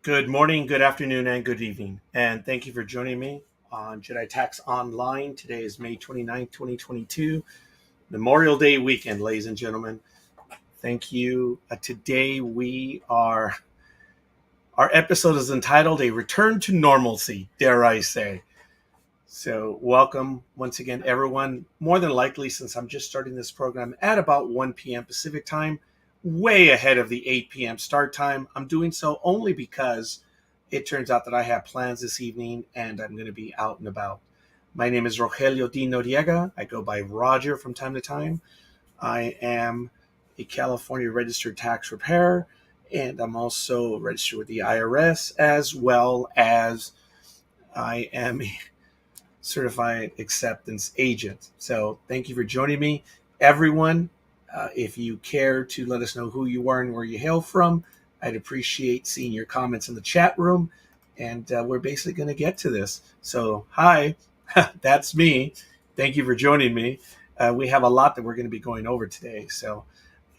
Good morning, good afternoon, and good evening. And thank you for joining me on JEDI.TAX Online. Today is May 29th, 2022, Memorial Day weekend, ladies and gentlemen. Thank you. Today our episode is entitled A Return to Normalcy, dare I say. So welcome once again, everyone. More than likely, since I'm just starting this program at about 1 p.m. Pacific time, way ahead of the 8 p.m. start time. I'm doing so only because it turns out that I have plans this evening and I'm going to be out and about. My name is Rogelio D. Noriega. I go by Roger from time to time. I am a California registered tax preparer, and I'm also registered with the IRS, as well as I am a certified acceptance agent. So thank you for joining me, everyone. If you care to let us know who you are and where you hail from, I'd appreciate seeing your comments in the chat room. And we're basically going to get to this. So, hi, that's me. Thank you for joining me. We have a lot that we're going to be going over today. So,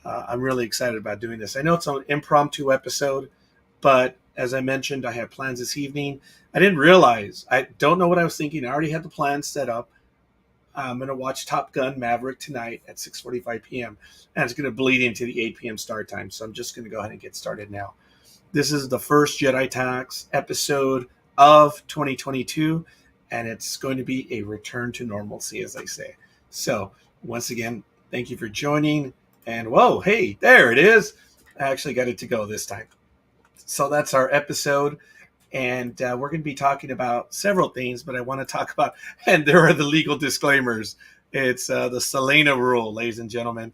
I'm really excited about doing this. I know it's an impromptu episode, but as I mentioned, I have plans this evening. I didn't realize, I don't know what I was thinking. I already had the plans set up. I'm going to watch Top Gun Maverick tonight at 6:45 p.m. And it's going to bleed into the 8 p.m. start time. So I'm just going to go ahead and get started now. This is the first JEDI.TAX episode of 2022, and it's going to be a return to normalcy, as I say. So once again, thank you for joining. And whoa, hey, there it is. I actually got it to go this time. So that's our episode. And we're going to be talking about several things, but I want to talk about, and there are the legal disclaimers. It's the Selena rule, ladies and gentlemen.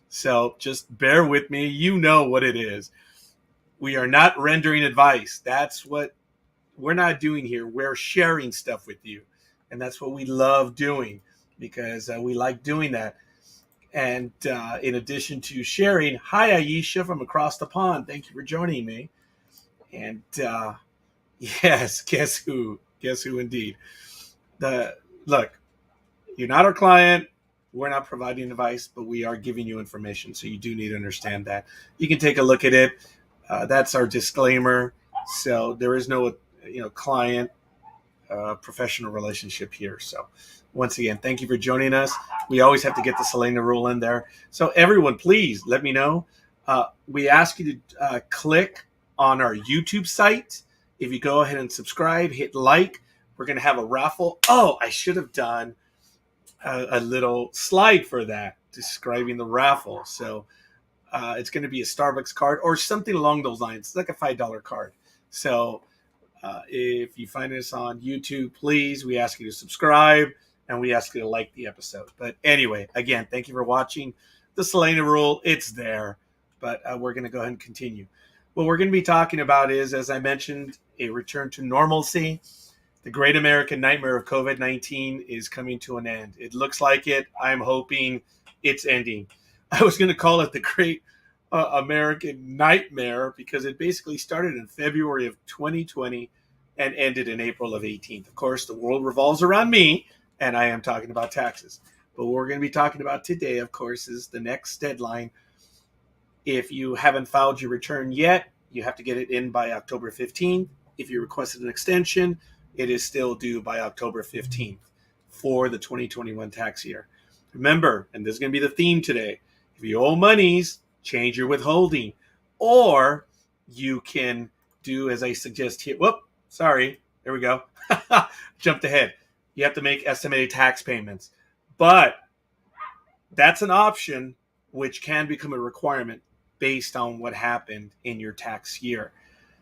So just bear with me. You know what it is. We are not rendering advice. That's what we're not doing here. We're sharing stuff with you. And that's what we love doing because we like doing that. And in addition to sharing, hi, Aisha from across the pond. Thank you for joining me. And yes, guess who? Guess who indeed? Look, you're not our client. We're not providing advice, but we are giving you information. So you do need to understand that. You can take a look at it. That's our disclaimer. So there is no, client professional relationship here. So once again, thank you for joining us. We always have to get the Selena rule in there. So everyone, please let me know. We ask you to click on our YouTube site. If you go ahead and subscribe, hit like, we're going to have a raffle. Oh, I should have done a little slide for that describing the raffle. So it's going to be a Starbucks card or something along those lines. It's like a $5 card. So if you find us on YouTube, please, we ask you to subscribe and we ask you to like the episode. But anyway, again, thank you for watching. The Selena rule, it's there. But we're going to go ahead and continue. What we're going to be talking about is, as I mentioned, a return to normalcy. The great American nightmare of COVID-19 is coming to an end. It looks like it. I'm hoping it's ending. I was going to call it the great American nightmare because it basically started in February of 2020 and ended in April of 18th. Of course, the world revolves around me, and I am talking about taxes. But what we're going to be talking about today, of course, is the next deadline. If you haven't filed your return yet, you have to get it in by October 15th. If you requested an extension, it is still due by October 15th for the 2021 tax year. Remember, and this is going to be the theme today, if you owe monies, change your withholding. Or you can do as I suggest here. Whoop, sorry. There we go. Jumped ahead. You have to make estimated tax payments. But that's an option which can become a requirement based on what happened in your tax year.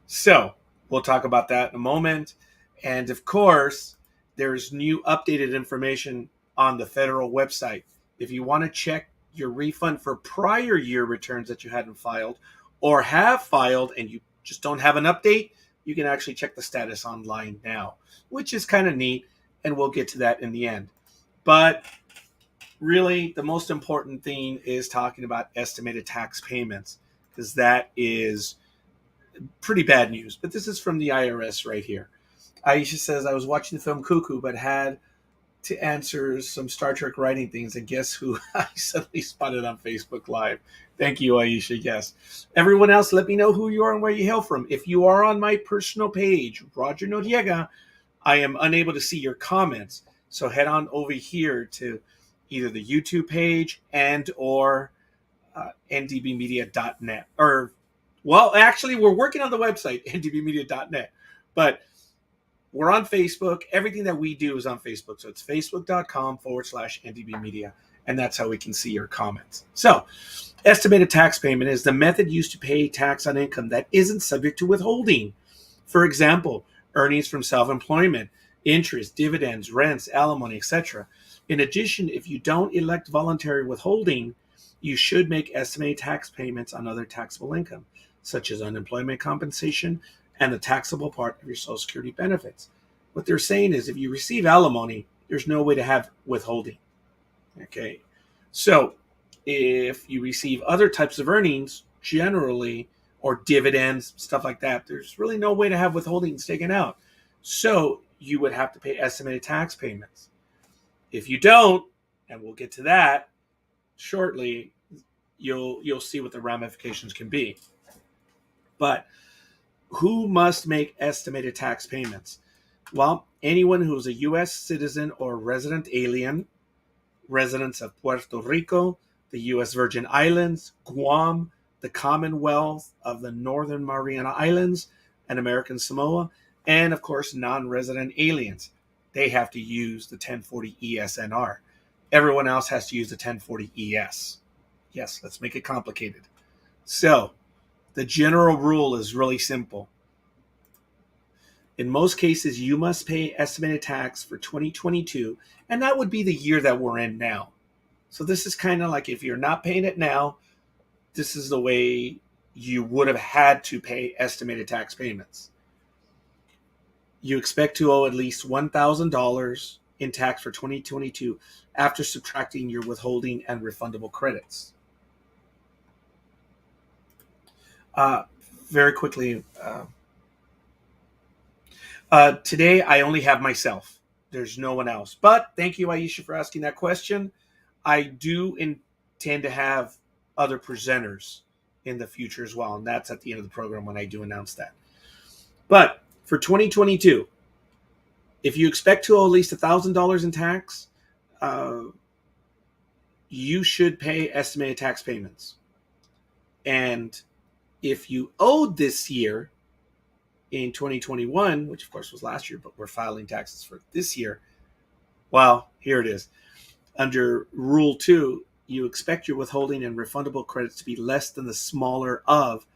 So we'll talk about that in a moment. And of course, there's new updated information on the federal website. If you want to check your refund for prior year returns that you hadn't filed or have filed and you just don't have an update, you can actually check the status online now, which is kind of neat. And we'll get to that in the end. But really, the most important thing is talking about estimated tax payments because that is pretty bad news. But this is from the IRS right here. Aisha says, I was watching the film Cuckoo, but had to answer some Star Trek writing things, and guess who I suddenly spotted on Facebook Live? Thank you, Aisha. Yes. Everyone else, let me know who you are and where you hail from. If you are on my personal page, Roger Noriega, I am unable to see your comments. So head on over here to either the YouTube page and or ndbmedia.net. Or, well, actually, we're working on the website, ndbmedia.net. But we're on Facebook. Everything that we do is on Facebook. So it's facebook.com/ndbmedia. And that's how we can see your comments. So, estimated tax payment is the method used to pay tax on income that isn't subject to withholding. For example, earnings from self-employment, interest, dividends, rents, alimony, etc. In addition, if you don't elect voluntary withholding, you should make estimated tax payments on other taxable income, such as unemployment compensation and the taxable part of your Social Security benefits. What they're saying is if you receive alimony, there's no way to have withholding. Okay, so if you receive other types of earnings, generally, or dividends, stuff like that, there's really no way to have withholdings taken out. So you would have to pay estimated tax payments. If you don't, and we'll get to that shortly, you'll see what the ramifications can be. But who must make estimated tax payments? Well, anyone who is a U.S. citizen or resident alien, residents of Puerto Rico, the U.S. Virgin Islands, Guam, the Commonwealth of the Northern Mariana Islands, and American Samoa, and of course, non-resident aliens. They have to use the 1040 ESNR. Everyone else has to use the 1040 ES. Yes, let's make it complicated. So, the general rule is really simple. In most cases, you must pay estimated tax for 2022, and that would be the year that we're in now. So this is kind of like if you're not paying it now, this is the way you would have had to pay estimated tax payments. You expect to owe at least $1,000 in tax for 2022 after subtracting your withholding and refundable credits. Very quickly, today I only have myself. There's no one else. But thank you, Aisha, for asking that question. I do intend to have other presenters in the future as well, and that's at the end of the program when I do announce that. But for 2022, if you expect to owe at least $1,000 in tax, you should pay estimated tax payments. And if you owed this year in 2021, which of course was last year, but we're filing taxes for this year, well, here it is. Under Rule 2, you expect your withholding and refundable credits to be less than the smaller of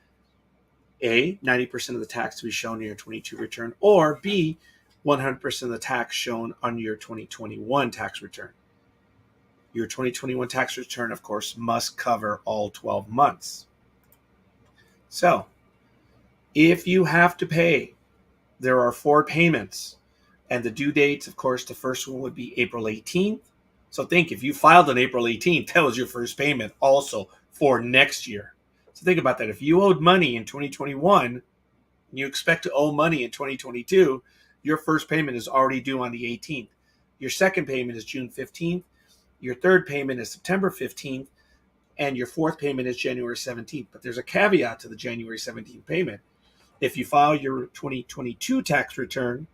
A, 90% of the tax to be shown in your 22 return, or B, 100% of the tax shown on your 2021 tax return. Your 2021 tax return, of course, must cover all 12 months. So, if you have to pay, there are 4 payments. And the due dates, of course, the first one would be April 18th. So think, if you filed on April 18th, that was your first payment also for next year. So think about that. If you owed money in 2021, and you expect to owe money in 2022, your first payment is already due on the 18th. Your second payment is June 15th. Your third payment is September 15th. And your fourth payment is January 17th. But there's a caveat to the January 17th payment. If you file your 2022 tax return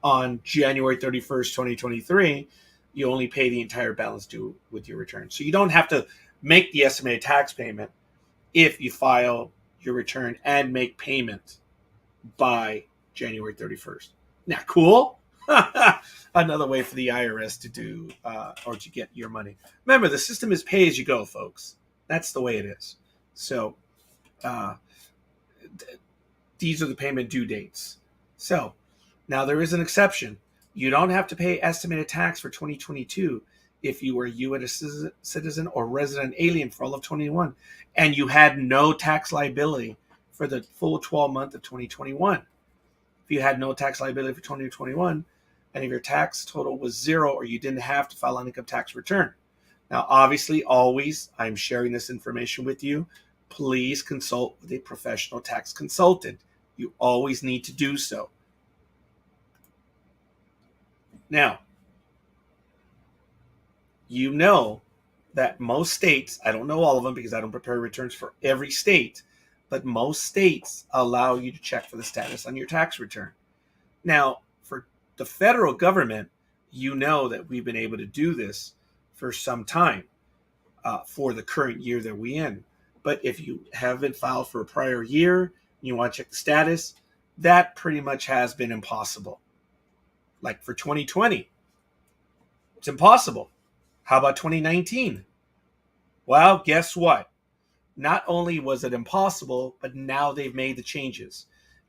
on January 31st, 2023, you only pay the entire balance due with your return. So you don't have to make the estimated tax payment if you file your return and make payment by January 31st. Now, cool? Another way for the IRS to do or to get your money. Remember, the system is pay as you go, folks. That's the way it is. So these are the payment due dates. So now there is an exception. You don't have to pay estimated tax for 2022 if you were a U.S. citizen or resident alien for all of 2021 and you had no tax liability for the full 12 month of 2021. If you had no tax liability for 2021 and if your tax total was 0 or you didn't have to file an income tax return. Now, obviously, always, I'm sharing this information with you. Please consult with a professional tax consultant. You always need to do so. Now, you know that most states, I don't know all of them because I don't prepare returns for every state, but most states allow you to check for the status on your tax return. Now, for the federal government, you know that we've been able to do this for some time for the current year that we're in. But if you haven't filed for a prior year and you want to check the status, that pretty much has been impossible. Like for 2020, it's impossible. How about 2019? Well, guess what? Not only was it impossible, but now they've made the changes.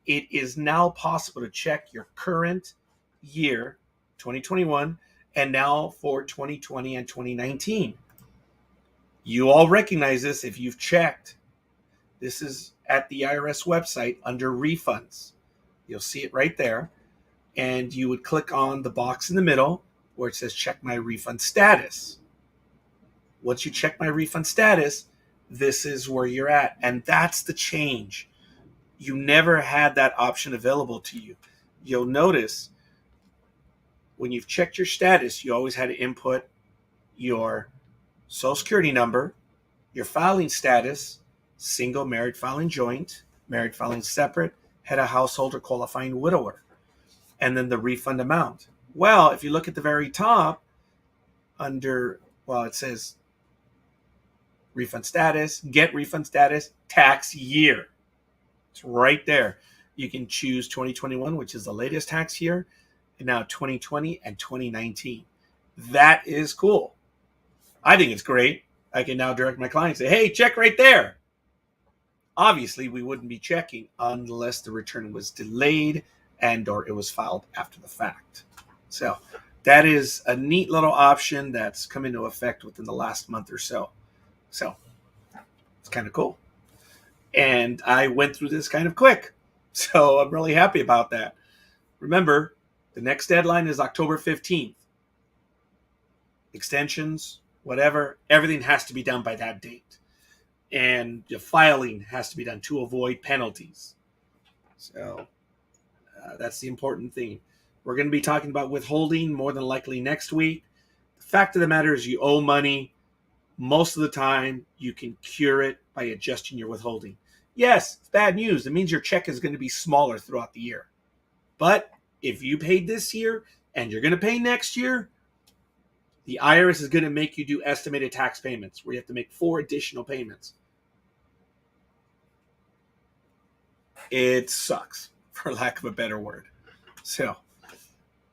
It is now possible to check your current year, 2021, and now for 2020 and 2019. You all recognize this if you've checked. This is at the IRS website under refunds. You'll see it right there. And you would click on the box in the middle where it says check my refund status. Once you check my refund status, this is where you're at. And that's the change. You never had that option available to you. You'll notice when you've checked your status, you always had to input your Social Security number, your filing status, single, married, filing joint, married, filing separate, head of household, or qualifying widower, and then the refund amount. Well, if you look at the very top under, it says refund status, get refund status, tax year. It's right there. You can choose 2021, which is the latest tax year, and now 2020 and 2019. That is cool. I think it's great. I can now direct my client and say, hey, check right there. Obviously, we wouldn't be checking unless the return was delayed and or it was filed after the fact. So that is a neat little option that's come into effect within the last month or so. So it's kind of cool. And I went through this kind of quick. So I'm really happy about that. Remember, the next deadline is October 15th. Extensions, whatever, everything has to be done by that date. And the filing has to be done to avoid penalties. So that's the important thing. We're going to be talking about withholding more than likely next week. The fact of the matter is you owe money. Most of the time, you can cure it by adjusting your withholding. Yes, it's bad news. It means your check is going to be smaller throughout the year. But if you paid this year and you're going to pay next year, the IRS is going to make you do estimated tax payments where you have to make 4 additional payments. It sucks, for lack of a better word.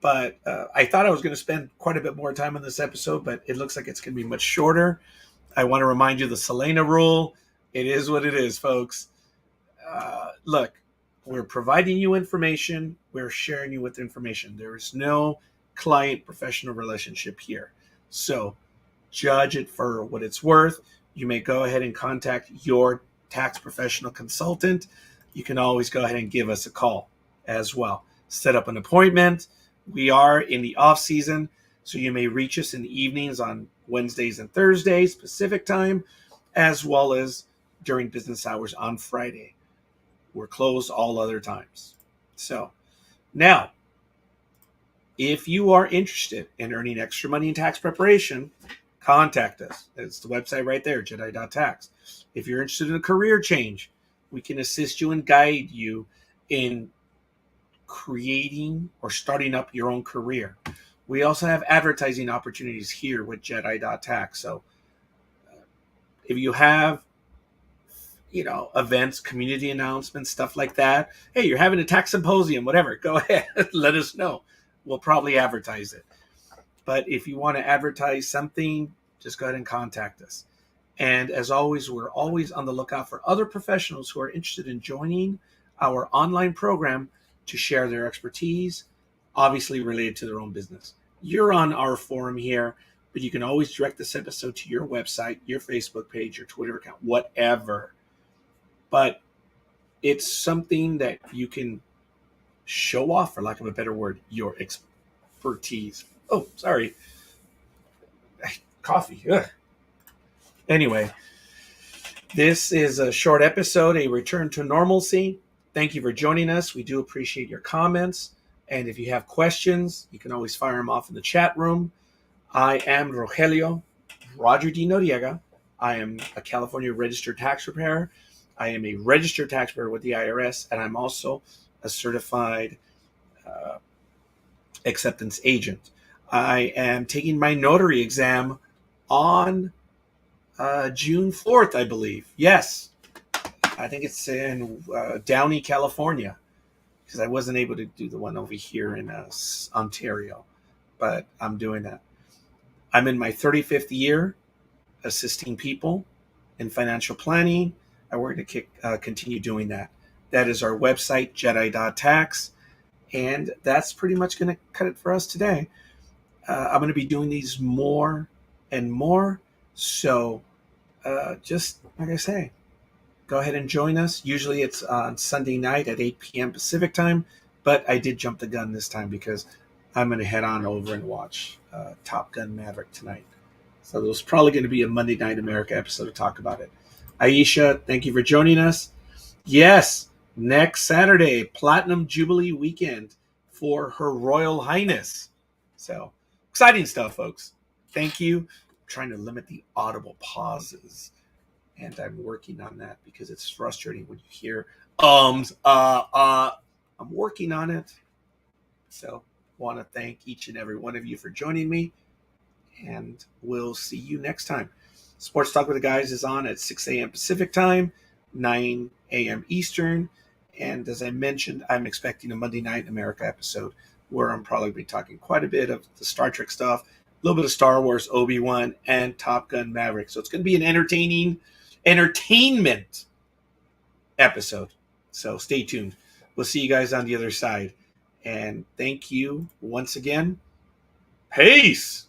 But I thought I was going to spend quite a bit more time on this episode, but it looks like it's going to be much shorter. I want to remind you the Selena rule. It is what it is, folks. Look, we're providing you information. We're sharing you with information. There is no client-professional relationship here. So judge it for what it's worth. You may go ahead and contact your tax professional consultant. You can always go ahead and give us a call as well. Set up an appointment. We are in the off season, so you may reach us in the evenings on Wednesdays and Thursdays, Pacific time, as well as during business hours on Friday. We're closed all other times. So now, if you are interested in earning extra money in tax preparation, contact us. It's the website right there, JEDI.TAX. If you're interested in a career change, we can assist you and guide you in creating or starting up your own career. We also have advertising opportunities here with JEDI.TAX. So if you have, events, community announcements, stuff like that, hey, you're having a tax symposium, whatever, go ahead, let us know. We'll probably advertise it. But if you want to advertise something, just go ahead and contact us. And as always, we're always on the lookout for other professionals who are interested in joining our online program to share their expertise, obviously related to their own business. You're on our forum here, but you can always direct this episode to your website, your Facebook page, your Twitter account, whatever. But it's something that you can show off, for lack of a better word, your expertise. Oh, sorry. Coffee. Ugh. Anyway, this is a short episode, a return to normalcy. Thank you for joining us. We do appreciate your comments. And if you have questions, you can always fire them off in the chat room. I am Rogelio, Roger D. Noriega. I am a California registered tax preparer. I am a registered taxpayer with the IRS, and I'm also a certified uh, acceptance agent. I am taking my notary exam on June 4th, I believe. Yes, I think it's in Downey, California, because I wasn't able to do the one over here in Ontario, but I'm doing that. I'm in my 35th year assisting people in financial planning, and we're going to continue doing that. That is our website, JEDI.TAX, and that's pretty much going to cut it for us today. I'm going to be doing these more and more, so just like I say, go ahead and join us. Usually it's on Sunday night at 8 p.m. Pacific time, but I did jump the gun this time because I'm going to head on over and watch Top Gun Maverick tonight. So there's probably going to be a Monday Night America episode to talk about it. Aisha, thank you for joining us. Yes, next Saturday, Platinum Jubilee weekend for Her Royal Highness. So exciting stuff, folks. Thank you. I'm trying to limit the audible pauses, and I'm working on that because it's frustrating when you hear ums. I'm working on it. So want to thank each and every one of you for joining me, and we'll see you next time. Sports Talk with the Guys is on at 6 a.m. Pacific time, 9 a.m. Eastern. And as I mentioned, I'm expecting a Monday Night America episode where I'm probably be talking quite a bit of the Star Trek stuff, a little bit of Star Wars, Obi-Wan, and Top Gun Maverick. So it's going to be an entertainment episode. So stay tuned. We'll see you guys on the other side. And thank you once again. Peace.